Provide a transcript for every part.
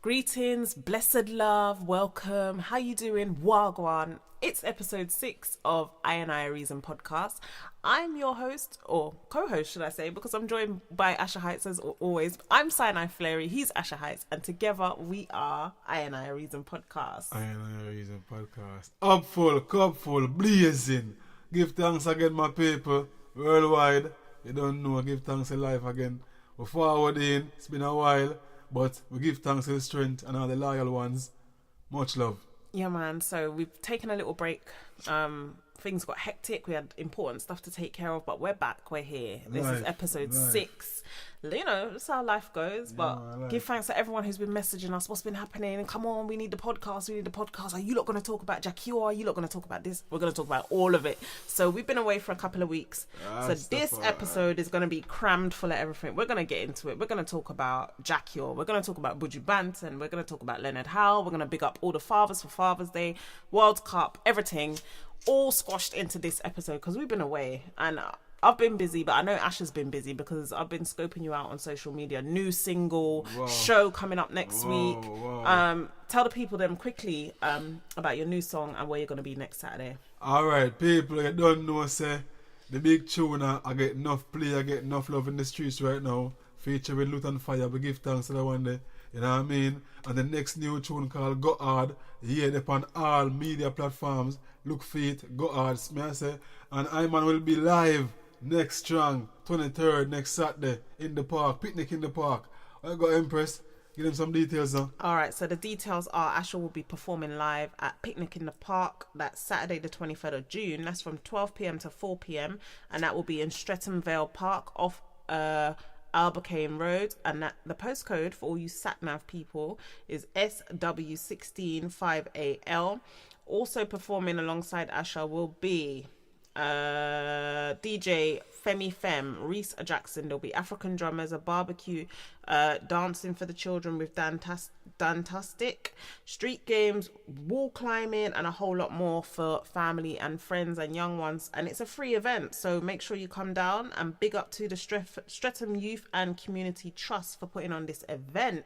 Greetings, blessed love, welcome. How you doing? Wagwan. It's episode 6 of InIAhReason podcast. I'm your host, or co-host should I say, because I'm joined by Asher Heights as always. I'm Sinai Flary, he's Asher Heights, and together we are InIAhReason podcast. InIAhReason podcast. Up full, cup full, blazing. Give thanks again, my people, worldwide. You don't know, give thanks in life again. We're forward in, it's been a while, but we give thanks to the strength and all the loyal ones. Much love. Yeah, man. So we've taken a little break. Things got hectic. We had important stuff to take care of, but we're back. We're here. This is episode 6. You know, that's how life goes. But give thanks to everyone who's been messaging us. What's been happening? Come on, we need the podcast. We need the podcast. Are you not going to talk about Jah Cure? Are you not going to talk about this? We're going to talk about all of it. So we've been away for a couple of weeks. So this episode is going to be crammed full of everything. We're going to get into it. We're going to talk about Jah Cure. We're going to talk about Buju and we're going to talk about Leonard Howell. We're going to big up all the fathers for Father's Day, World Cup, everything. All squashed into this episode because we've been away and I've been busy, but I know Ash has been busy because I've been scoping you out on social media. New single, show coming up next week. Tell the people then quickly about your new song and where you're going to be next Saturday. Alright, people, you don't know, say, the big tune, I get enough play, I get enough love in the streets right now. Featuring Loot and Fire, we give thanks to the one day. You know what I mean? And the next new tune called Go Hard, hear it upon all media platforms. Look for it, Go Hard, may I say. And I-Man will be live next strong, 23rd, next Saturday, in the park, picnic in the park. I got Empress, give them some details now. Alright, so the details are Asher will be performing live at Picnic in the Park. That's Saturday the 23rd of June. That's from 12pm to 4pm. And that will be in Streatham Vale Park off Albacane Road, and that the postcode for all you sat-nav people is SW165AL. Also performing alongside Asha will be DJ Femi Fem, Reese Jackson. There'll be African drummers, a barbecue, dancing for the children with Dantastic, street games, wall climbing, and a whole lot more for family and friends and young ones. And it's a free event, so make sure you come down. And big up to the Streatham Youth and Community Trust for putting on this event.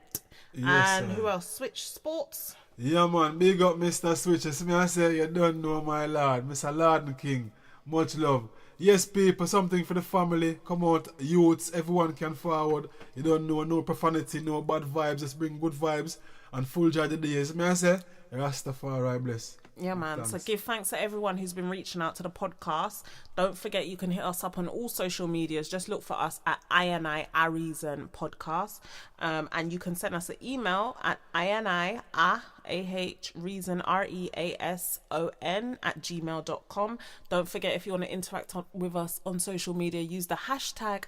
Yes, and who else? Switch Sports. Yeah, man, big up Mr. Switches. Me I say you don't know my lord, Mr. Lord King. Much love. Yes, people, something for the family. Come out, youths, everyone can forward. You don't know, no profanity, no bad vibes. Just bring good vibes and full joy the days. May I say, Rastafari bless. Yeah, man. Thanks. So give thanks to everyone who's been reaching out to the podcast. Don't forget you can hit us up on all social medias. Just look for us at InIAhReason podcast. And you can send us an email at InIAhReason @gmail.com. Don't forget, if you want to interact with us on social media, use the hashtag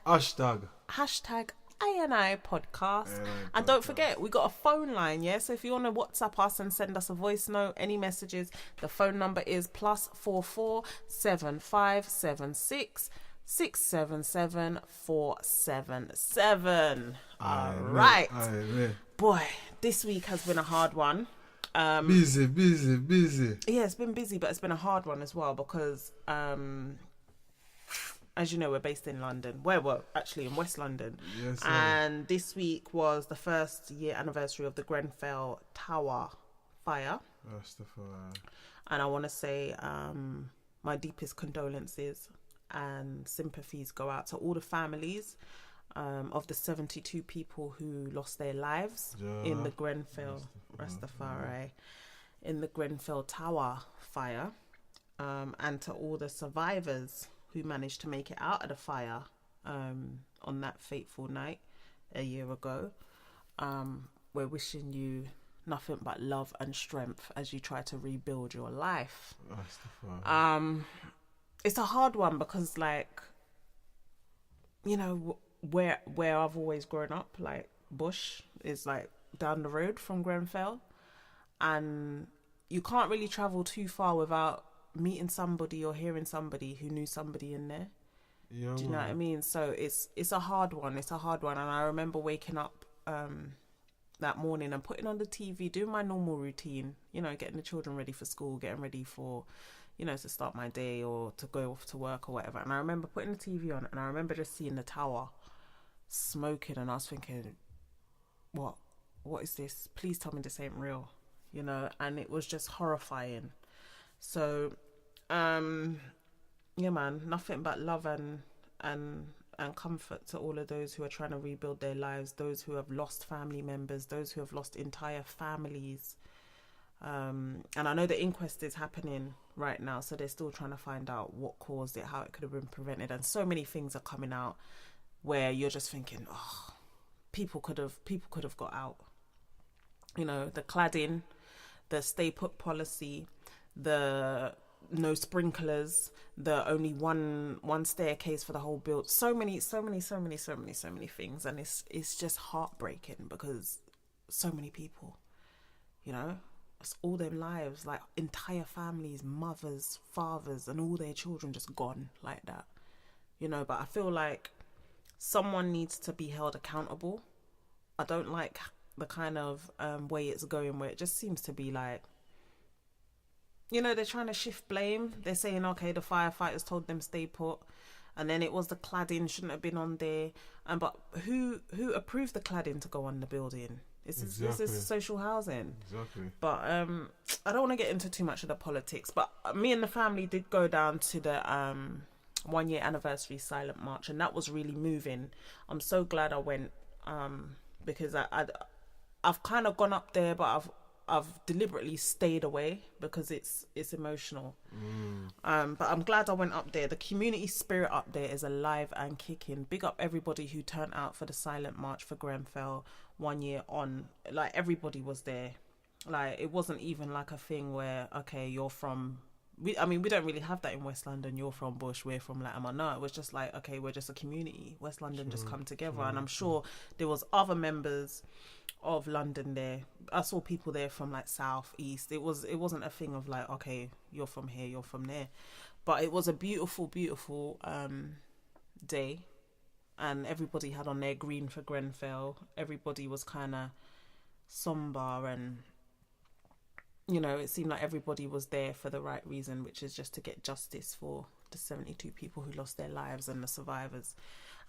INI podcast. And don't forget, we got a phone line, yeah? So if you want to WhatsApp us and send us a voice note, any messages, the phone number is +44 7576 677 477. All right. Boy, this week has been a hard one. Busy. Yeah, it's been busy, but it's been a hard one as well because as you know, we're based in London. We're actually in West London. Yes, sir. And this week was the first year anniversary of the Grenfell Tower fire. Rastafari. And I want to say my deepest condolences and sympathies go out to all the families of the 72 people who lost their lives in the Grenfell Rastafari, in the Grenfell Tower fire, and to all the survivors who managed to make it out of the fire on that fateful night a year ago. We're wishing you nothing but love and strength as you try to rebuild your life. It's a hard one because, like, you know, where I've always grown up, like, Bush is like down the road from Grenfell, and you can't really travel too far without meeting somebody or hearing somebody who knew somebody in there. Yeah, do you know what I mean? So it's a hard one. And I remember waking up that morning and putting on the TV, doing my normal routine, you know, getting the children ready for school, getting ready for, you know, to start my day or to go off to work or whatever. And I remember putting the TV on and I remember just seeing the tower smoking, and I was thinking, what? what is this? Please tell me this ain't real, you know? And it was just horrifying. So, yeah, man, nothing but love and comfort to all of those who are trying to rebuild their lives, those who have lost family members, those who have lost entire families. And I know the inquest is happening right now, so they're still trying to find out what caused it, how it could have been prevented. And so many things are coming out where you're just thinking, oh, people could have got out. You know, the cladding, the stay put policy, the no sprinklers, the only one staircase for the whole build. So many things, and it's just heartbreaking because so many people, you know, it's all their lives, like entire families, mothers, fathers, and all their children just gone like that, you know. But I feel like someone needs to be held accountable. I don't like the kind of way it's going, where it just seems to be like, you know, they're trying to shift blame. They're saying, okay, the firefighters told them stay put, and then it was the cladding shouldn't have been on there. But who approved the cladding to go on the building? This is social housing. Exactly. But I don't want to get into too much of the politics. But me and the family did go down to the 1 year anniversary silent march, and that was really moving. I'm so glad I went, because I've kind of gone up there, but I've deliberately stayed away because it's emotional. But I'm glad I went up there. The community spirit up there is alive and kicking. Big up everybody who turned out for the silent march for Grenfell 1 year on. Like, everybody was there. Like, it wasn't even like a thing where, okay, you're from... we don't really have that in West London. You're from Bush, we're from Latimer. No, it was just like, okay, we're just a community. West London just come together. And I'm sure there was other members of London there. I saw people there from like south, east. It wasn't a thing of like, okay, you're from here, you're from there. But it was a beautiful day, and everybody had on their green for Grenfell. Everybody was kind of somber, and you know, it seemed like everybody was there for the right reason, which is just to get justice for the 72 people who lost their lives and the survivors.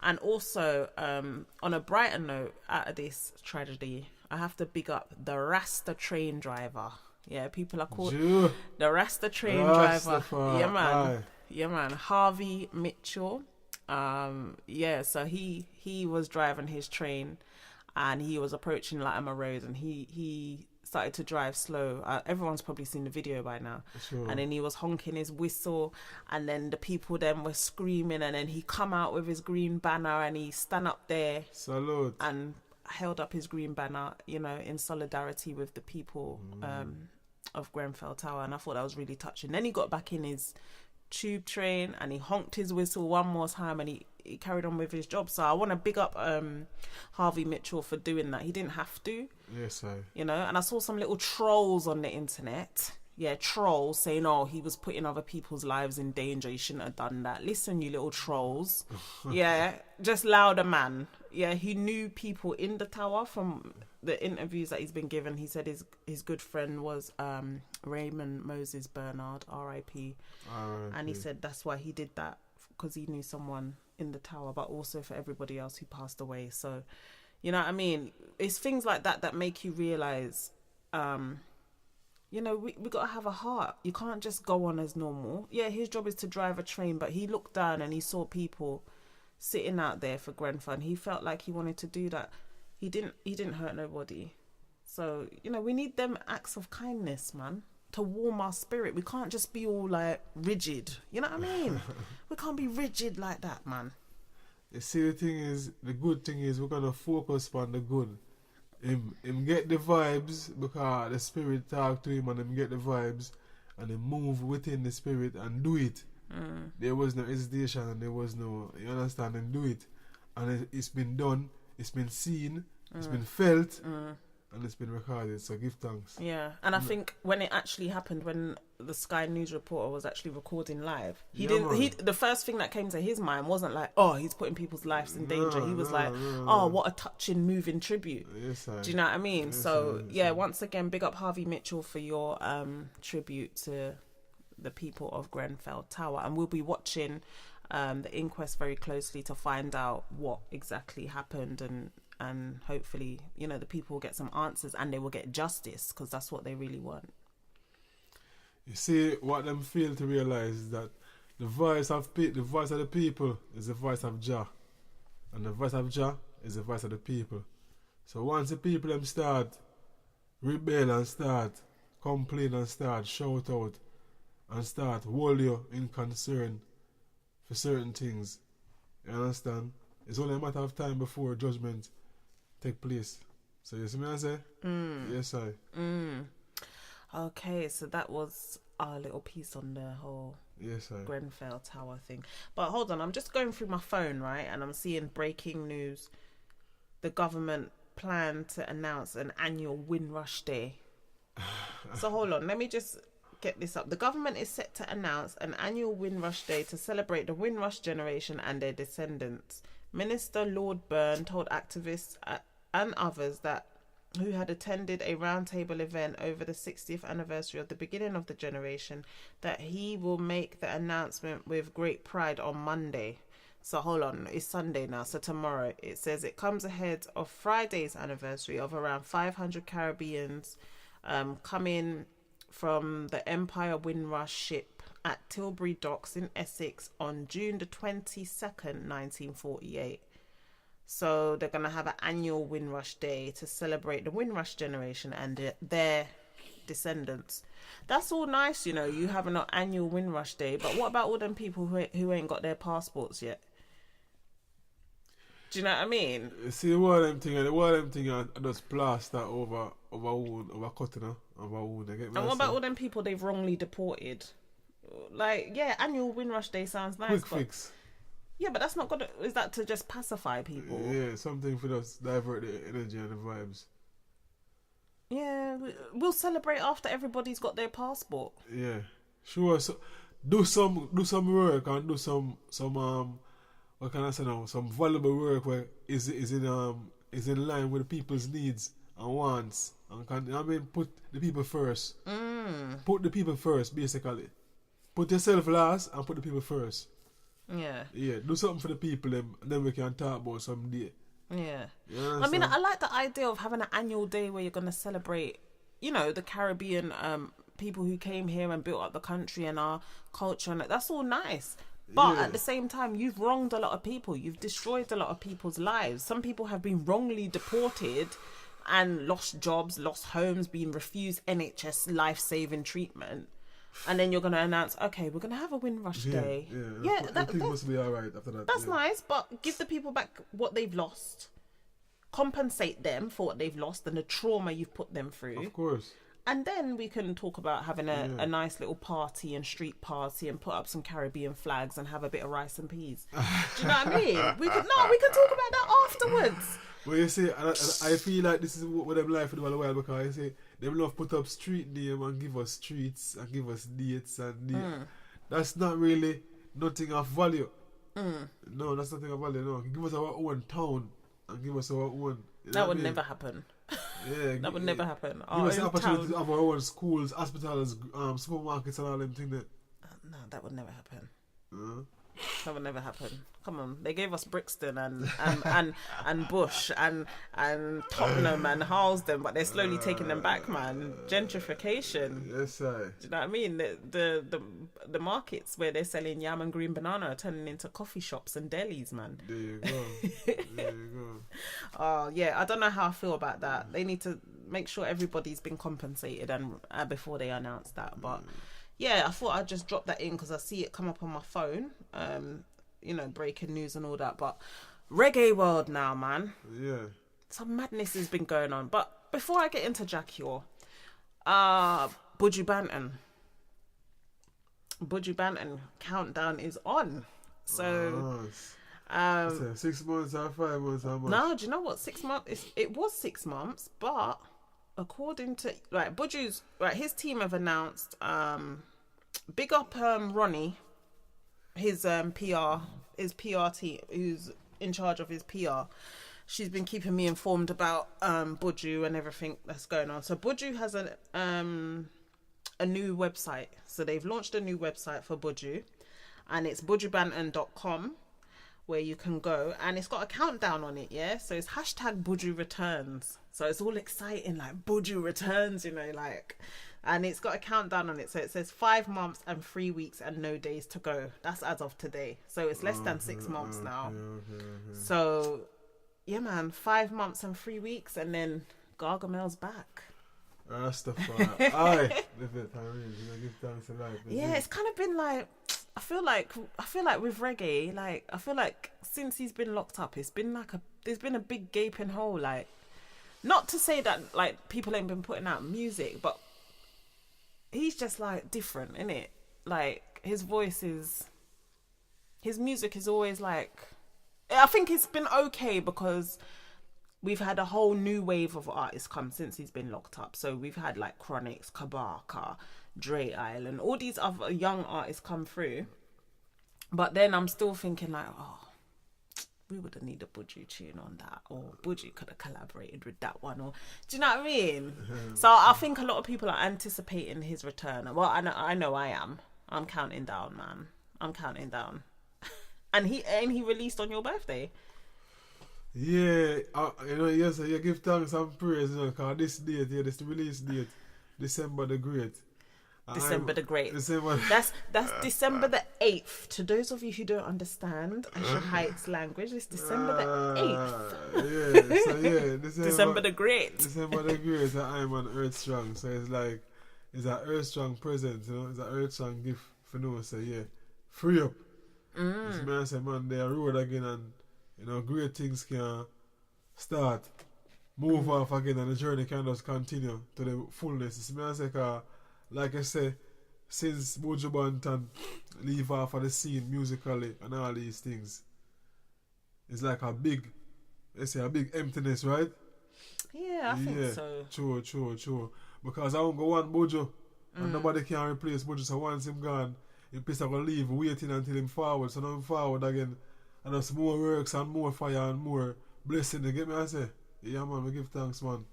And also, on a brighter note, out of this tragedy, I have to big up the Rasta train driver. Yeah, people are called the Rasta train driver. Yeah, man. Aye. Yeah, man. Harvey Mitchell. So he was driving his train, and he was approaching Latimer Road, and he started to drive slow. Everyone's probably seen the video by now. Sure. And then he was honking his whistle, and then the people then were screaming, and then he come out with his green banner, and he stand up there Salute. And held up his green banner, you know, in solidarity with the people of Grenfell Tower. And I thought that was really touching. Then he got back in his tube train and he honked his whistle one more time, and he carried on with his job. So I want to big up Harvey Mitchell for doing that. He didn't have to. Yes, you know. And I saw some little trolls on the internet. Yeah, trolls saying, oh, he was putting other people's lives in danger, he shouldn't have done that. Listen, you little trolls. Yeah, just louder, man. Yeah, he knew people in the tower from the interviews that he's been given. He said his good friend was Raymond Moses Bernard, R.I.P. And he said that's why he did that, because he knew someone in the tower, but also for everybody else who passed away. So, you know what I mean? It's things like that make you realise, you know, we got to have a heart. You can't just go on as normal. Yeah, his job is to drive a train, but he looked down and he saw people sitting out there for Grenfell, and he felt like he wanted to do that. He didn't hurt nobody. So, you know, we need them acts of kindness, man, to warm our spirit. We can't just be all like rigid. You know what I mean? We can't be rigid like that, man. You see, the good thing is we're gonna focus on the good. Him get the vibes because the spirit talk to him, and him get the vibes, and he move within the spirit and do it. There was no hesitation, and there was no, you understand, and do it. And it's been done, it's been seen, it's been felt, and it's been recorded. So give thanks. Yeah, and I think when it actually happened, when the Sky News reporter was actually recording live, the first thing that came to his mind wasn't like, oh, he's putting people's lives in danger. He was oh, what a touching, moving tribute. Yes, do you know what I mean? Once again, big up Harvey Mitchell for your tribute to the people of Grenfell Tower, and we'll be watching the inquest very closely to find out what exactly happened, and and hopefully, you know, the people will get some answers and they will get justice, because that's what they really want. You see, what them fail to realize is that the voice of the people is the voice of Jah, and the voice of Jah is the voice of the people. So once the people them start rebel and start complain and start shout out and start hold you in concern for certain things, you understand? It's only a matter of time before judgment take place. So you see me I say? Yes, I. Okay, so that was our little piece on the whole I. Grenfell Tower thing. But hold on, I'm just going through my phone, right? And I'm seeing breaking news. The government planned to announce an annual Windrush Day. So hold on, let me just get this up. The government is set to announce an annual Windrush Day to celebrate the Windrush generation and their descendants. Minister Lord Byrne told activists and others that who had attended a roundtable event over the 60th anniversary of the beginning of the generation that he will make the announcement with great pride on Monday. So hold on, it's Sunday now, so tomorrow. It says it comes ahead of Friday's anniversary of around 500 Caribbeans coming from the Empire Windrush ship at Tilbury Docks in Essex on June the 22nd, 1948. So they're going to have an annual Windrush Day to celebrate the Windrush generation and their descendants. That's all nice, you know, you having an annual Windrush Day, but what about all them people who ain't got their passports yet? Do you know what I mean? See, what them thing I just plaster over cutting over wound. And what about all them people they've wrongly deported? Like, yeah, annual Windrush Day sounds nice. Quick fix. Yeah, but that's not good. Is that to just pacify people? Yeah, something for us divert the energy and the vibes. Yeah, we'll celebrate after everybody's got their passport. Yeah, sure. So do some work and do some what can I say now? Some valuable work where is in line with the people's needs and wants, and put the people first. Put the people first, basically. Put yourself last and put the people first. Yeah. Yeah, do something for the people, and then we can talk about some day. Yeah. I mean, I like the idea of having an annual day where you're going to celebrate, you know, the Caribbean people who came here and built up the country and our culture, and that's all nice. But at the same time, you've wronged a lot of people. You've destroyed a lot of people's lives. Some people have been wrongly deported and lost jobs, lost homes, been refused NHS life-saving treatment. And then you're going to announce, okay, we're going to have a Windrush Day. Yeah, that must be all right after that. That's nice, but give the people back what they've lost. Compensate them for what they've lost and the trauma you've put them through. Of course. And then we can talk about having a nice little party and street party and put up some Caribbean flags and have a bit of rice and peas. Do you know what I mean? We can talk about that afterwards. Well, you see, I feel like this is what them like for them all a while, because you see, they love put up street name and give us streets and give us dates and that's not really nothing of value. No, that's nothing of value. No, give us our own town and give us our own. That would never happen. Yeah, that would never happen. Give us the opportunity to have our own schools, hospitals, supermarkets, and all them things. No, that would never happen. That would never happen. Come on, they gave us Brixton and Bush and Tottenham and Harlesden, but they're slowly taking them back, man. Gentrification. Yes, sir. Do you know what I mean? The markets where they're selling yam and green banana are turning into coffee shops and delis, man. There you go. Oh yeah, I don't know how I feel about that. They need to make sure everybody's been compensated and before they announce that, but. Yeah, I thought I'd just drop that in because I see it come up on my phone, you know, breaking news and all that. But reggae world now, man. Yeah. Some madness has been going on. But before I get into Jah Cure, Buju Banton countdown is on. So, 6 months or 5 months? How much? No, do you know what? 6 months. It was 6 months, but according to Buju's his team have announced. Big up Ronnie, his PR team, who's in charge of his PR. She's been keeping me informed about Buju and everything that's going on. So Buju has a new website. So they've launched a new website for Buju, and it's bujubanton.com. where you can go, and it's got a countdown on it, yeah? So it's hashtag Buju returns. So it's all exciting, like Buju returns, you know, like, and it's got a countdown on it. So it says 5 months and 3 weeks and no days to go. That's as of today. So it's less than 6 months now. So yeah, man, 5 months and 3 weeks, and then Gargamel's back. Rasta. Aye. Give thanks to life. Yeah, it's kind of been like, I feel like with reggae, like I feel like since he's been locked up, it's been like there's been a big gaping hole. Like, not to say that like people ain't been putting out music, but he's just like different, innit? Like his music is always like, I think it's been okay because we've had a whole new wave of artists come since he's been locked up. So we've had like Chronix, Kabaka, Dre Island, all these other young artists come through. But then I'm still thinking like, oh, we would have needed a Buju tune on that, or Buju could have collaborated with that one, or do you know what I mean? So I think a lot of people are anticipating his return. Well, I know I am. I'm counting down, man. I'm counting down. And he released on your birthday. Yeah, you know, yes, you give thanks and praise, you know, because this date, yeah, this release date, December the Great. December the Great. That's December the 8th. To those of you who don't understand Asher Heights language, it's December the 8th. Yeah, so yeah, December the Great. December the Great, I'm on Earth Strong, so it's like, it's an Earth Strong present, you know, it's an Earth Strong gift for no, so yeah, free up. This man say, man, they are road again, and you know, great things can start, move off again, and the journey can just continue to the fullness. This man say, like I say, since Buju Banton leave off of the scene musically and all these things, it's like a big emptiness, right? Yeah, I think so. True. Because I won't go one Buju, and nobody can replace Buju, so once him gone, him piece going to leave waiting until him forward, so now him forward again, and there's more works and more fire and more blessing. You get me? I say, yeah, man, we give thanks, man.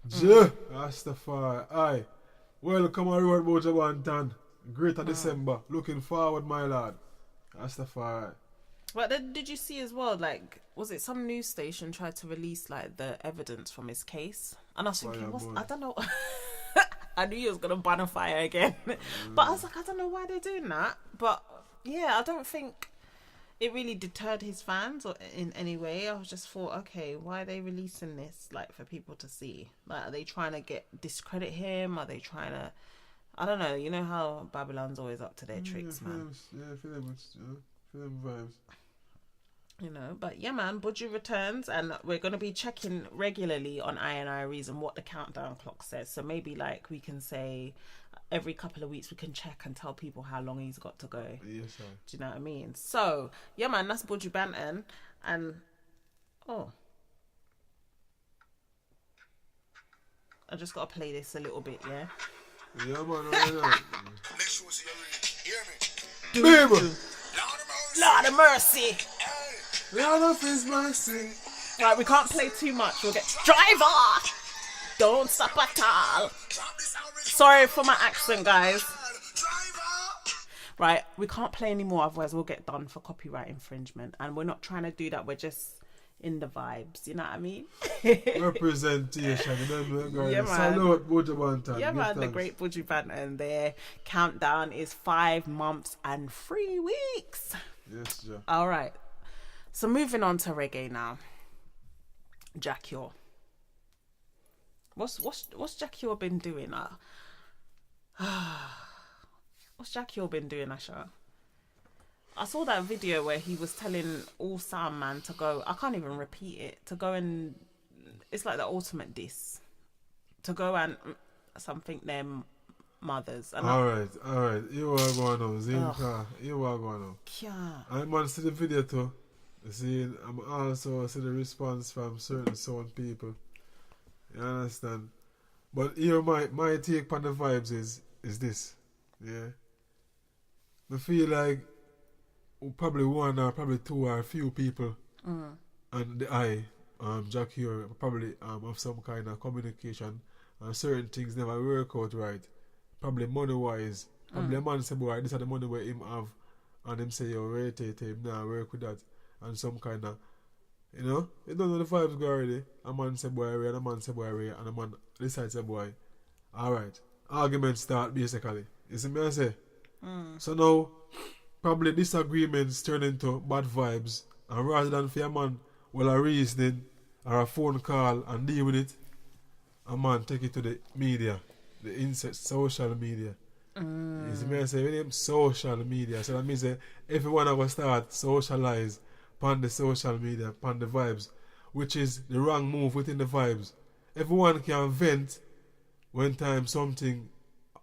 Jah, Rastafari, aye. Welcome on road, Buju Banton. Greater December. Looking forward, my lad. Rastafari. But then, did you see as well, like, was it some news station tried to release, like, the evidence from his case? And I was thinking, I don't know. I knew he was going to ban a fire again. But I was like, I don't know why they're doing that. But, yeah, I don't think it really deterred his fans or in any way. I was just thought, okay, why are they releasing this, like, for people to see? Like, are they trying to discredit him? Are they trying to, I don't know. You know how Babylon's always up to their tricks, man. Yeah, feel them vibes. You know, but yeah, man, Buju returns, and we're going to be checking regularly on InIAhReason what the countdown clock says. So maybe, like, we can say every couple of weeks we can check and tell people how long he's got to go. Yes, sir. Do you know what I mean? So, yeah, man, that's Buju Banton. And, I just got to play this a little bit, yeah? Yeah, man, right. Make sure you hear me. Baby! Lord of mercy! Lord of his mercy. Right, we can't play too much. We'll get driver. Don't stop at all. Sorry for my accent, guys. Right, we can't play anymore, otherwise we'll get done for copyright infringement. And we're not trying to do that. We're just in the vibes. You know what I mean? Representation. Yeah, man. Salute Buju Banton. Yeah, man. The great Buju Banton. Their countdown is 5 months and 3 weeks. Yes, Jah. All right. So moving on to reggae now. Jah Cure. What's Jah Cure been doing? What's Jah Cure been doing, Asha? I saw that video where he was telling all Soundmen to go. I can't even repeat it. To go and it's like the ultimate diss. To go and something them mothers. And all right. You are going on, Zinka. You are going on. Yeah. I man see the video too. See, I'm also see the response from certain people. You understand? But here my take on the vibes is this. Yeah. I feel like probably one or probably two or a few people and the Jah Cure probably have some kind of communication and certain things never work out right. Probably money wise. Probably a man say, boy, this is the money where him have, and him say, yo, rotate him now, work with that. and some kind of, you know, you don't know the vibes go already. A man say boy away, and a man say boy away, and a man decides say boy. Alright. Arguments start basically. You see me I say? So now, probably disagreements turn into bad vibes, and rather than for a man, well, a reasoning or a phone call and deal with it, a man take it to the media, the social media. You see me I say? When them social media, so that means that everyone ever start socialize upon the social media, upon the vibes, which is the wrong move within the vibes. Everyone can vent when time something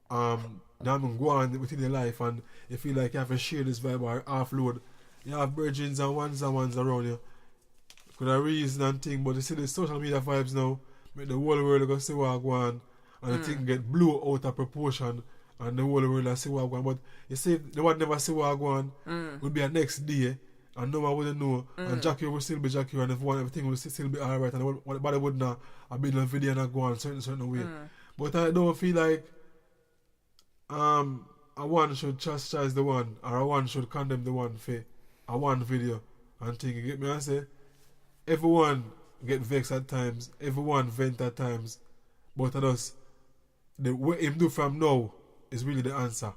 damn go on within your life, and you feel like you have to share this vibe or offload. You have virgins and ones around you. Could have reason and thing, but you see the social media vibes now make the whole world go see what go on, and the thing get blew out of proportion, and the whole world see what go on. But you see the one never see what go on would be a next day, and no one wouldn't know, and Jah Cure will still be Jah Cure, and everything will still be alright, and everybody would not have been a video and go on certain way. But I don't feel like a one should chastise the one, or a one should condemn the one for a one video and think. You get me? I say everyone get vexed at times, everyone vent at times, but at us, what him do from now is really the answer.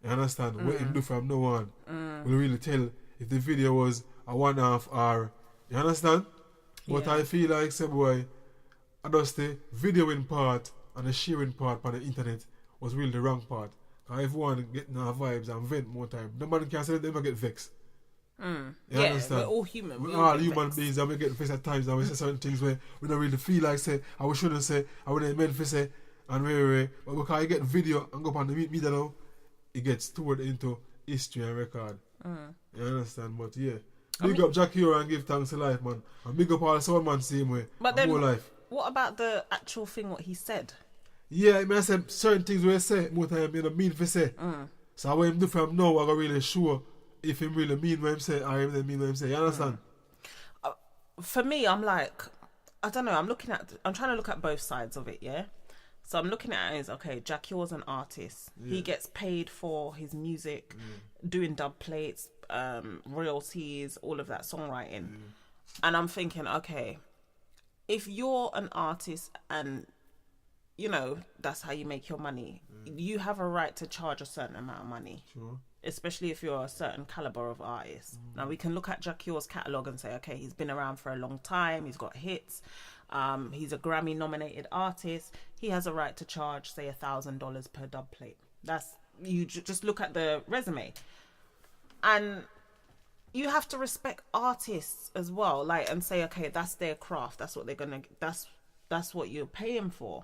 You understand? What him do from now on will really tell if the video was a 1.5 hour. You understand? But I feel like, say boy, I just the videoing part and the sharing part on the internet was really the wrong part. Because everyone getting our vibes and vent more time. Nobody can say they never get vexed. You understand? We're all human. We're all human beings, and we get vexed at times, and we say certain things where we don't really feel like say, and we shouldn't say, and we don't meant to say, and but because you get video and go up on the media now, it gets stored into history and record. You understand? But yeah. Big up Jah Cure and give thanks to life, man. And big up all the Soundmen same way. But then, whole life. What about the actual thing, what he said? Yeah, I mean, I said certain things where I say, more time, you know, mean for say. So what him do from now, I got really sure if him really mean what him say, or him really mean what him say. You understand? For me, I'm like, I don't know, I'm trying to look at both sides of it, yeah? So I'm looking at it as, okay, Jah Cure's an artist. He gets paid for his music, doing dub plates, royalties, all of that songwriting. And I'm thinking, okay, if you're an artist and, you know, that's how you make your money, you have a right to charge a certain amount of money. Sure. Especially if you're a certain caliber of artist. Now, we can look at Jah Cure's catalogue and say, okay, he's been around for a long time, he's got hits, he's a Grammy-nominated artist, he has a right to charge, say, $1,000 per dub plate. That's, you just look at the resume. And you have to respect artists as well, like, and say, okay, that's their craft, that's what they're gonna, that's what you're paying for.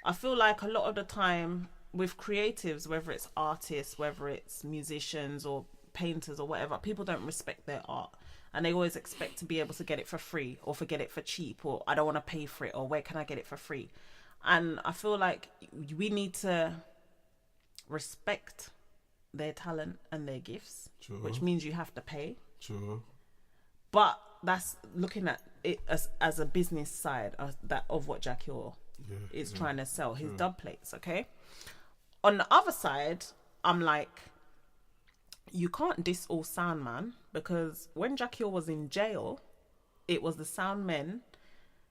I feel like a lot of the time with creatives, whether it's artists, whether it's musicians or painters or whatever, people don't respect their art, and they always expect to be able to get it for free or get it for cheap, or I don't want to pay for it, or where can I get it for free? And I feel like we need to respect their talent and their gifts, which means you have to pay. But that's looking at it as a business side of what Jah Cure is trying to sell, his dub plates, okay? On the other side, I'm like, you can't diss all Soundmen, because when Jah Cure was in jail, it was the Soundmen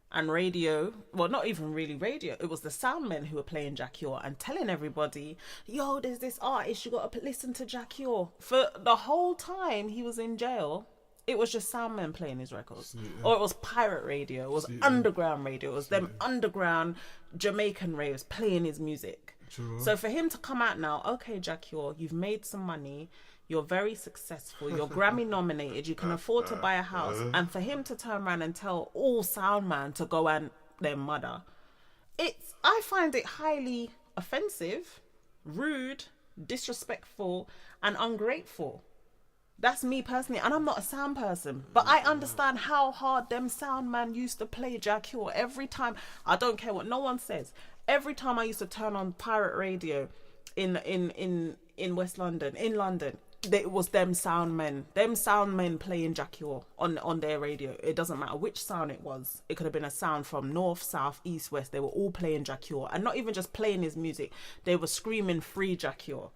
and radio, well, not even really radio, it was the Soundmen who were playing Jah Cure and telling everybody, yo, there's this artist, you got to listen to Jah Cure. For the whole time he was in jail, it was just Soundmen playing his records. Or it was pirate radio, it was underground radio, it was them underground Jamaican raves playing his music. So for him to come out now, okay, Jah Cure, you've made some money, you're very successful, you're Grammy nominated, you can afford to buy a house, and for him to turn around and tell all Soundmen to go and their mother, I find it highly offensive, rude, disrespectful, and ungrateful. That's me personally, and I'm not a sound person, but I understand how hard them Soundmen used to play Jah Cure every time. I don't care what no one says. Every time I used to turn on pirate radio in West London, in London, it was them Soundmen playing Jah Cure on their radio. It doesn't matter which sound it was. It could have been a sound from north, south, east, west. They were all playing Jah Cure, and not even just playing his music. They were screaming free Jah Cure.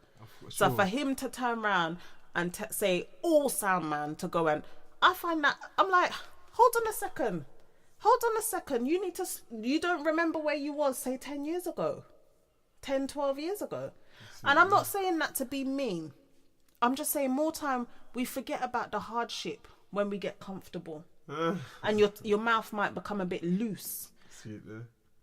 So for him to turn around and say all Soundmen to go and, I find that, I'm like, hold on a second. You don't remember where you was, say, 10 years ago. 10, 12 years ago. And I'm not saying that to be mean. I'm just saying more time we forget about the hardship when we get comfortable. And your mouth might become a bit loose.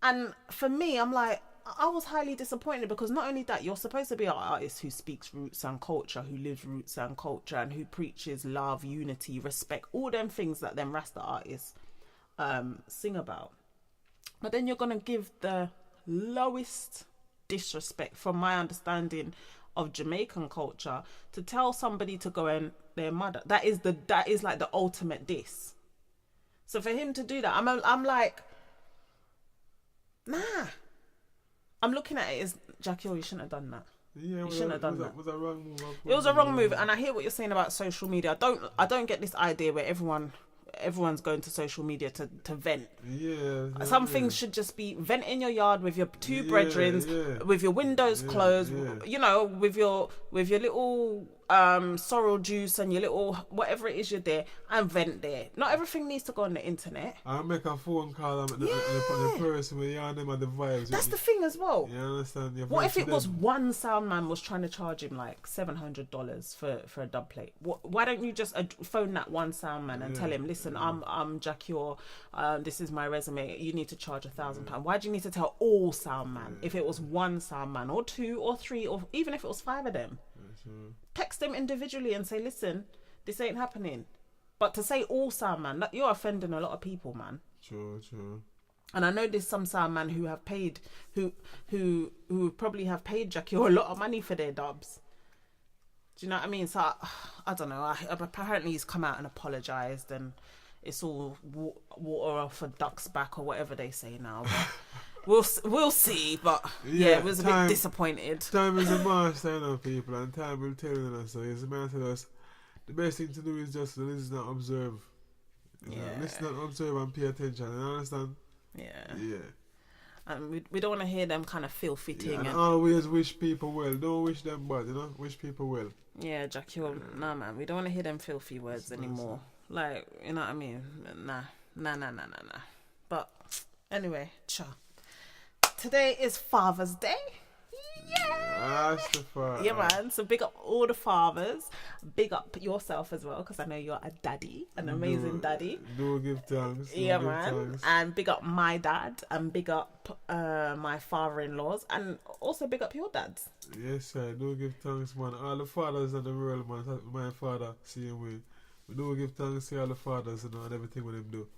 And for me, I'm like, I was highly disappointed because not only that, you're supposed to be an artist who speaks roots and culture, who lives roots and culture, and who preaches love, unity, respect, all them things that them Rasta artists sing about. But then you're going to give the lowest disrespect, from my understanding of Jamaican culture, to tell somebody to go and their mother. That is like the ultimate diss. So for him to do that, I'm like, nah. I'm looking at it as, Jah Cure, you shouldn't have done that. Yeah, you shouldn't have done that. Was a wrong move. It was a wrong move, and I hear what you're saying about social media. I don't get this idea where everyone's going to social media to vent. Yeah. Some things should just be vent in your yard with your two brethren, with your windows closed, you know, with your little sorrel juice and your little whatever it is you're there, and vent there. Not everything needs to go on the internet. I'll make a phone call and the person where you and them are the vibes. That's the thing as well. You understand? What if it was one sound man was trying to charge him like $700 for a dub plate? Why don't you just phone that one sound man and tell him, listen, I'm Jah Cure, this is my resume, you need to charge £1,000. Why do you need to tell all sound man? If it was one sound man or two or three, or even if it was five of them, text them individually and say, listen, this ain't happening. But to say all sound man, you're offending a lot of people, man. True. And I know there's some sound man who have paid, who probably have paid Jah Cure a lot of money for their dubs. Do you know what I mean? So I don't know. Apparently he's come out and apologised, and it's all water off a duck's back or whatever they say now. But we'll see. But yeah, it was a bit disappointed. Time is a master, you know, people, and time will tell us. So it's a man tell us the best thing to do is just to listen and observe. Listen and observe and pay attention. You understand? Yeah. And we don't want to hear them kind of feel fitting. And always wish people well. Don't wish them bad, you know? Wish people well. Yeah, Jah Cure, nah, man. We don't want to hear them filthy words anymore. Like, you know what I mean? Nah. But anyway, today is Father's Day. Yeah. Yeah, man. So big up all the fathers. Big up yourself as well, because I know you're a daddy, an amazing daddy. Do give thanks. Yeah, man. Thanks. And big up my dad, and big up my father-in-laws, and also big up your dads. Yes, sir. Do give thanks, man. All the fathers in the world, man. My father, same way. We do give thanks to all the fathers, you know, and everything with them do.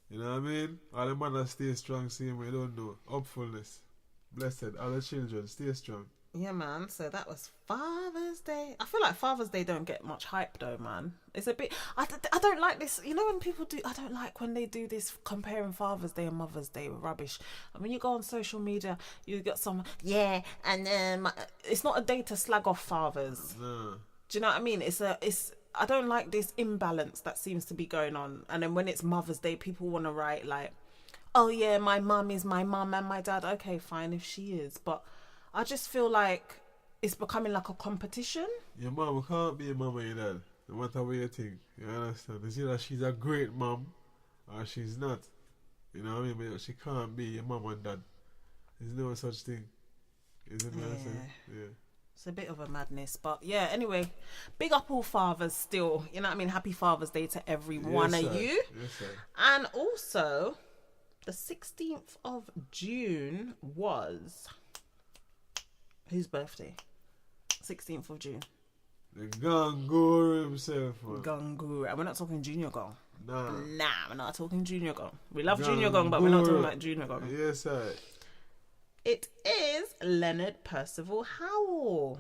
You know what I mean? All the mothers stay strong, same way. Don't know. Hopefulness. Blessed. All the children stay strong. Yeah, man. So that was Father's Day. I feel like Father's Day don't get much hype though, man. It's a bit. I don't like this. You know when people do. I don't like when they do this comparing Father's Day and Mother's Day with rubbish. And when you go on social media, you get some and it's not a day to slag off fathers. No. Do you know what I mean? I don't like this imbalance that seems to be going on. And then when it's Mother's Day, people want to write like, oh yeah, my mum is my mum and my dad. Okay, fine if she is, but I just feel like it's becoming like a competition. Your mum can't be a mum or your dad, no matter what you think. You understand? It's either she's a great mum or she's not. You know what I mean? But she can't be your mum and dad. There's no such thing. Isn't it? Yeah. It's a bit of a madness, but yeah, anyway, big up all fathers still. You know what I mean? Happy Father's Day to every one of you. Yes, sir. And also, the 16th of June was... Whose birthday? 16th of June. The Gong Guru himself. Man. Gong Guru. And we're not talking Junior Gong. Nah, we're not talking Junior Gong. We love Junior Gong, but we're not talking about Junior Gong. Yes, sir. It is Leonard Percival Howell.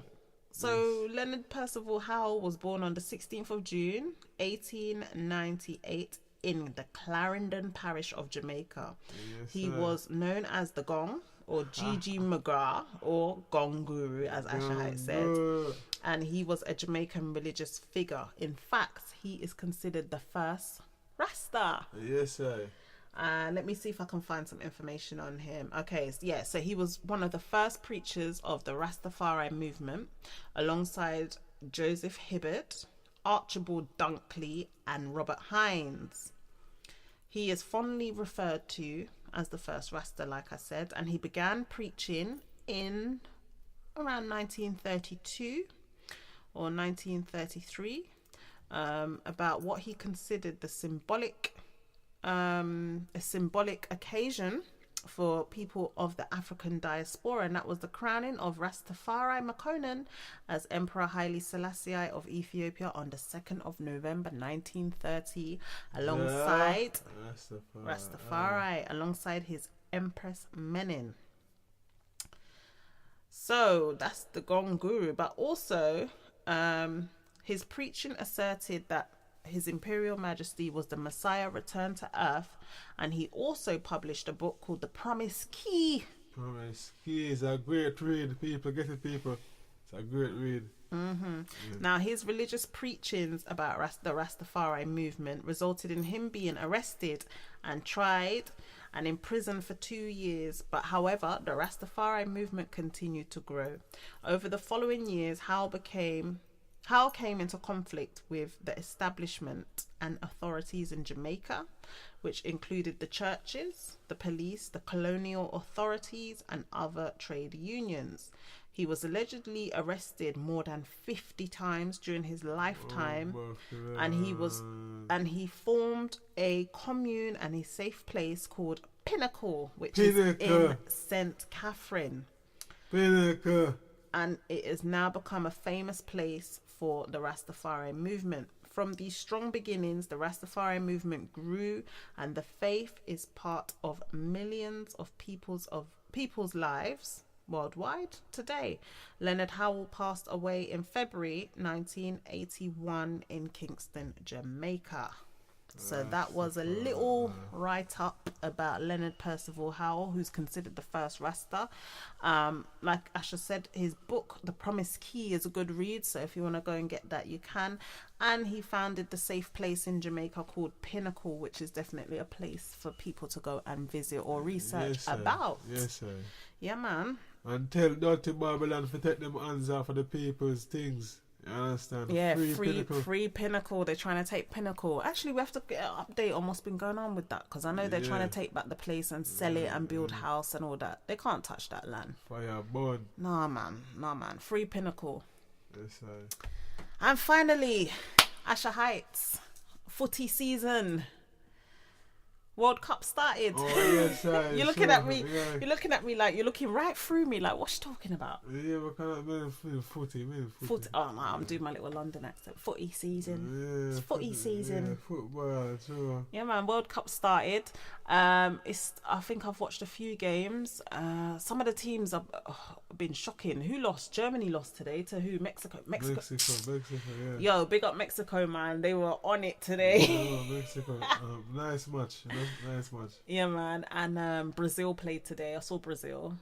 So Leonard Percival Howell was born on the 16th of June, 1898 in the Clarendon parish of Jamaica. Yes, he was known as the Gong, or Gigi McGrath, or Gong Guru, as Asha had said. And he was a Jamaican religious figure. In fact, he is considered the first Rasta. Yes, sir. Let me see if I can find some information on him. Okay, so he was one of the first preachers of the Rastafari movement, alongside Joseph Hibbert, Archibald Dunkley, and Robert Hines. He is fondly referred to as the first Rasta, like I said, and he began preaching in around 1932 or 1933 about what he considered a symbolic occasion for people of the African diaspora, and that was the crowning of Rastafari Makonnen as Emperor Haile Selassie of Ethiopia on the 2nd of November 1930 alongside Rastafari alongside his Empress Menen. So that's the Gong Guru, but also his preaching asserted that His Imperial Majesty was the Messiah returned to earth, and he also published a book called The Promise Key. Promise Key is a great read. People, get it, people. It's a great read. Yeah. Now, his religious preachings about the Rastafari movement resulted in him being arrested and tried and imprisoned for 2 years. But however, the Rastafari movement continued to grow. Over the following years, Howell came into conflict with the establishment and authorities in Jamaica, which included the churches, the police, the colonial authorities, and other trade unions. He was allegedly arrested more than 50 times during his lifetime, and he formed a commune and a safe place called Pinnacle, which is in St. Catherine. And it has now become a famous place for the Rastafari movement. From these strong beginnings, the Rastafari movement grew, and the faith is part of millions of people's lives worldwide today. Leonard Howell passed away in February 1981 in Kingston, Jamaica. So that was a little write-up about Leonard Percival Howell, who's considered the first Rasta. Like Asha said, his book, The Promise Key, is a good read. So if you want to go and get that, you can. And he founded the safe place in Jamaica called Pinnacle, which is definitely a place for people to go and visit or research about. Yes, sir. Yeah, man. And tell Dirty Babylon to take them hands off of the people's things. You understand? Yeah, free Pinnacle. They're trying to take Pinnacle. Actually, we have to get an update on what's been going on with that, because I know they're trying to take back the place and sell it and build house and all that. They can't touch that land. Fire burn. Nah, man. Free Pinnacle. Yes, sir. And finally, Asher Heights. Footy season. World Cup started. Oh, yes, sir. You're looking at me. Yeah. You're looking at me like you're looking right through me. Like, what's she talking about? Yeah, we can't footy. Oh no, I'm doing my little London accent. Footy season. Yeah, it's footy season. Yeah, football. Sure. Yeah, man. World Cup started. I think I've watched a few games. Some of the teams have been shocking. Who lost? Germany lost today to who? Mexico. Yeah. Yo, big up Mexico, man. They were on it today. Oh, Mexico. Nice match. Nice match. Yeah, man. And Brazil played today. I saw Brazil.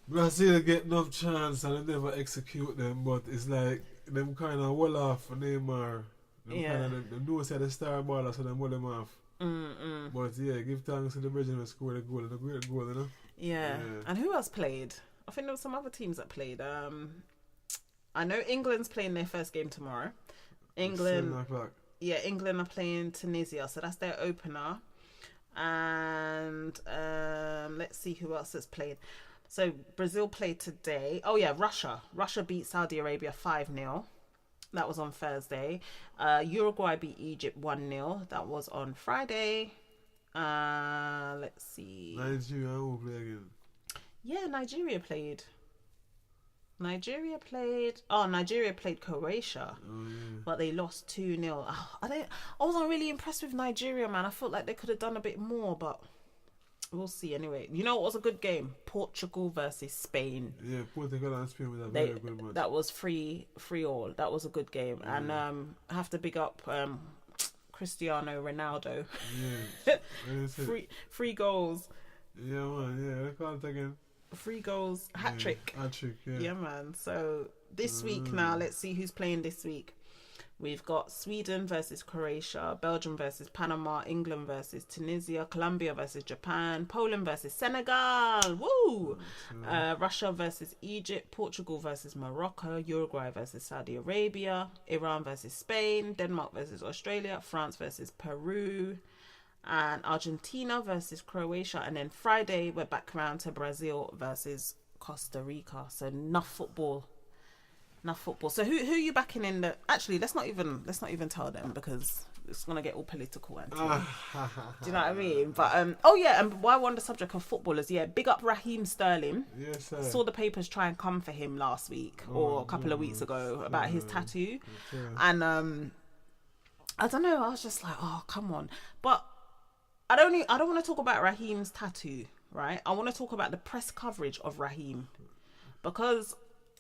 Brazil get enough chance and they never execute them, but it's like them kind of wall off Neymar. Them do say the star baller, so them wall them off. But yeah, give thanks to the Brazilian who scored a goal, and a great goal, you know? Yeah. And who else played? I think there were some other teams that played. I know England's playing their first game tomorrow. England. 7 o'clock. Yeah, England are playing Tunisia, so that's their opener. And let's see who else has played. So Brazil played today. Oh yeah, Russia. Russia beat Saudi Arabia 5-0. That was on Thursday. Uruguay beat Egypt 1-0. That was on Friday. Let's see. Nigeria will play again. Yeah, Nigeria played. Nigeria played Croatia, but they lost 2-0. I wasn't really impressed with Nigeria, man. I felt like they could have done a bit more, but we'll see anyway. You know what was a good game? Portugal versus Spain. Yeah, Portugal and Spain was a very good match. That was 3-3. That was a good game. And I have to big up Cristiano Ronaldo. Yeah. Three goals. Yeah, man. Yeah, I can't again. 3 goals, hat-trick. Hat-trick, yeah. Yeah, man. So this week now, let's see who's playing this week. We've got Sweden versus Croatia, Belgium versus Panama, England versus Tunisia, Colombia versus Japan, Poland versus Senegal, woo! Russia versus Egypt, Portugal versus Morocco, Uruguay versus Saudi Arabia, Iran versus Spain, Denmark versus Australia, France versus Peru, and Argentina versus Croatia. And then Friday, we're back around to Brazil versus Costa Rica. So enough football. So who are you backing in the? Actually, let's not even tell them, because it's gonna get all political. Do you know what I mean? But and while we're on the subject of footballers, big up Raheem Sterling. Yes, sir. Saw the papers try and come for him last week or a couple of weeks ago about his tattoo, and I don't know. I was just like, oh, come on. But I don't want to talk about Raheem's tattoo, right? I want to talk about the press coverage of Raheem, because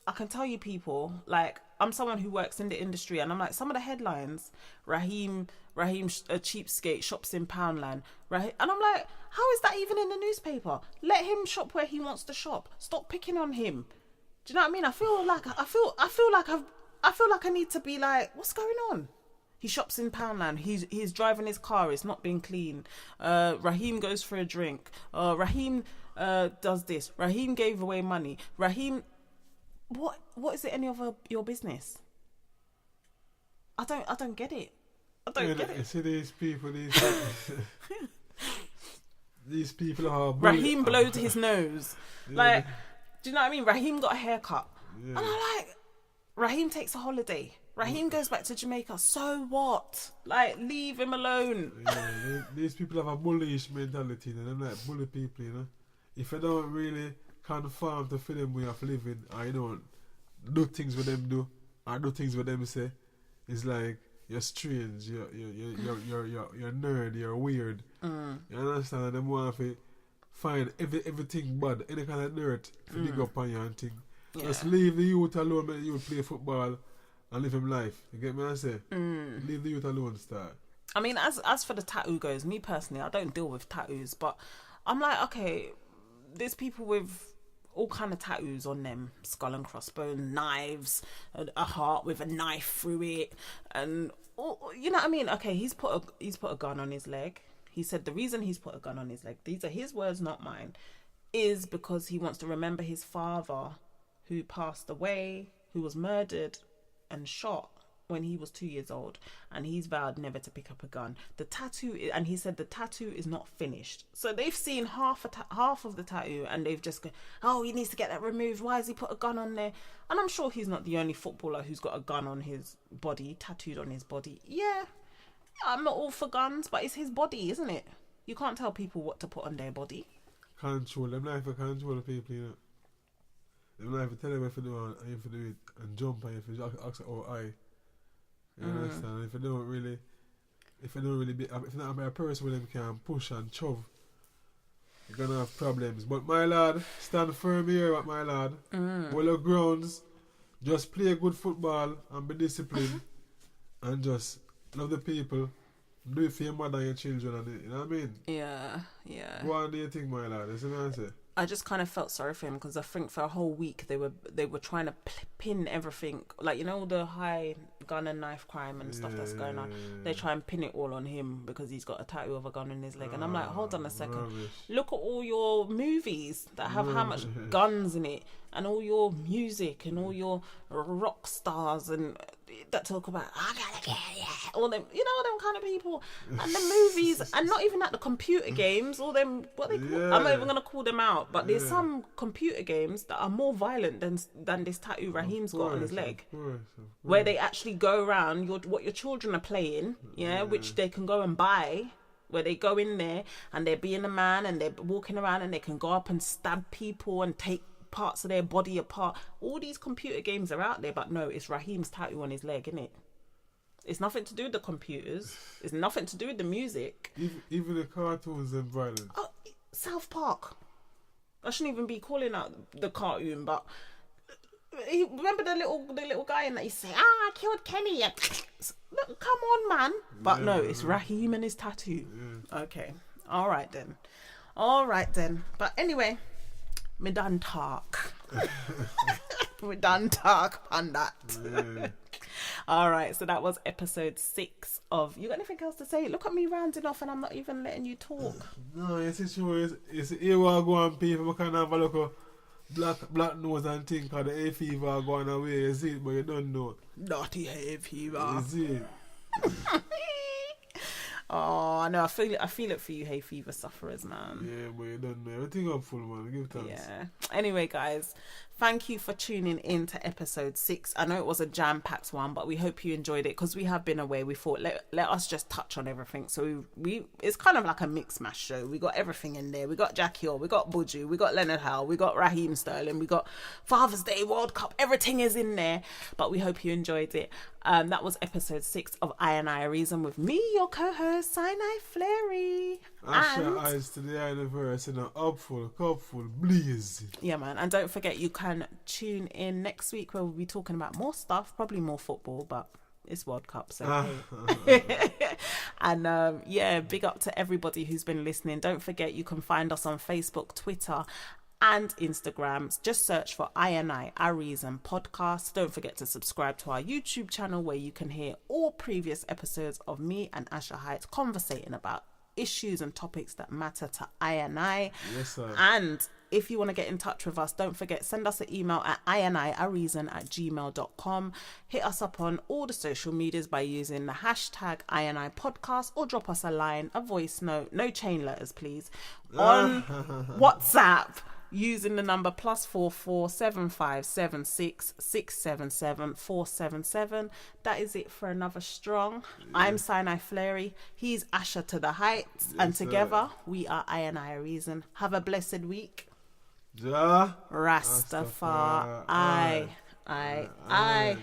I can tell you, people, like, I'm someone who works in the industry, and I'm like, some of the headlines, Raheem a cheapskate, shops in Poundland, and I'm like, how is that even in the newspaper? Let him shop where he wants to shop. Stop picking on him. Do you know what I mean? I feel like I need to be like, what's going on? He shops in Poundland. He's driving his car. It's not been clean. Raheem goes for a drink. Raheem does this. Raheem gave away money. Raheem. What is it any of your business? I don't get it. I don't get it. See these people, these people are... Raheem blowed his nose. Yeah. Like, do you know what I mean? Raheem got a haircut. Yeah. And I'm like, Raheem takes a holiday. Raheem goes back to Jamaica. So what? Like, leave him alone. Yeah, these people have a bullish mentality. They're like bully people, you know? If I don't really conform to fit them way of living, I don't do things with them do, or do things with them say, it's like you're strange, you're nerd, you're weird. You understand? Them want to find everything bad, any kind of dirt to dig up on you and thing. Just leave the youth alone, let the youth play football and live him life. You get me? I say, leave the youth alone, start. I mean, as for the tattoo goes, me personally, I don't deal with tattoos, but I'm like, okay, there's people with all kind of tattoos on them, skull and crossbone, knives, a heart with a knife through it, and you know what I mean. Okay, he's put a gun on his leg. He said the reason he's put a gun on his leg, these are his words, not mine, is because he wants to remember his father, who passed away, who was murdered and shot when he was 2 years old, and he's vowed never to pick up a gun. The tattoo, and he said the tattoo is not finished. So they've seen half of the tattoo, and they've just gone, oh, he needs to get that removed. Why has he put a gun on there? And I'm sure he's not the only footballer who's got a gun on his body, tattooed on his body. Yeah, I'm not all for guns, but it's his body, isn't it? You can't tell people what to put on their body. Control them, life for control the people, you know. Them life for tell them if you do it, and if you do it, and jump, and if you ask I. You understand? If you don't really if you're not a person where them can push and shove, you're gonna have problems. But my lad, stand firm here, my lad. Well, your grounds, just play good football and be disciplined, and just love the people. Do it for your mother and your children, and you know what I mean? Yeah. Go on, do you think, my lad? That's what I say. I just kind of felt sorry for him, because I think for a whole week they were trying to pin everything, like, you know, all the high gun and knife crime and stuff that's going on. They try and pin it all on him because he's got a tattoo of a gun in his leg, and I'm like, hold on a second, rubbish. Look at all your movies that have how much guns in it, and all your music and all your rock stars and that talk about I gotta get all them, you know, them kind of people, and the movies, and not even at the computer games, all them, what they call, I'm not even gonna call them out, but there's some computer games that are more violent than this tattoo Raheem's got on his leg, of course. Where they actually go around what your children are playing, which they can go and buy, where they go in there and they're being a man and they're walking around and they can go up and stab people and take parts of their body apart. All these computer games are out there, but no, it's Raheem's tattoo on his leg, isn't it? It's nothing to do with the computers. It's nothing to do with the music. Even the cartoons and violence. Oh, South Park. I shouldn't even be calling out the cartoon, but remember the little guy in that he say, I killed Kenny. Look, come on, man. But no, it's Raheem and his tattoo. Yeah. Okay. All right then. But anyway, me done talk. We done talk on that. All right, so that was episode 6 of... You got anything else to say? Look at me rounding off and I'm not even letting you talk. No, it's sure. It's here we go on people. We can have a look at black nose and think of the hay fever going away. You see it, but you don't know. Naughty hay fever. You see it. Oh, I know. I feel it for you, hay fever sufferers, man. Yeah, but you don't know. Everything up full, man. Give thanks. Yeah. Anyway, guys, thank you for tuning in to episode 6. I know it was a jam-packed one, but we hope you enjoyed it because we have been away. We thought let us just touch on everything. So we it's kind of like a mix mash show. We got everything in there. We got Jah Cure, we got Buju, we got Leonard Howell, we got Raheem Sterling, we got Father's Day World Cup. Everything is in there. But we hope you enjoyed it. That was episode 6 of InIAhReason with me, your co-host, Sinai Flary. Asha eyes to the universe in an upful, cupful, blaze. Yeah, man. And don't forget, you can tune in next week where we'll be talking about more stuff, probably more football, but it's World Cup, so and yeah, big up to everybody who's been listening. Don't forget, you can find us on Facebook, Twitter and Instagram. Just search for InIAhReason podcast. Don't forget to subscribe to our YouTube channel where you can hear all previous episodes of me and Asha Heights conversating about issues and topics that matter to I. Yes, sir. And if you want to get in touch with us, don't forget, send us an email at InIAhReason@gmail.com. Hit us up on all the social medias by using the hashtag InIPodcast, or drop us a line, a voice note, no chain letters, please, on WhatsApp using the number +44 7576 677 477. That is it for another strong. I'm Sinai Flary. He's Asha to the Heights. Yes, and together we are InIAhReason. Have a blessed week. Jah Rastafari. I.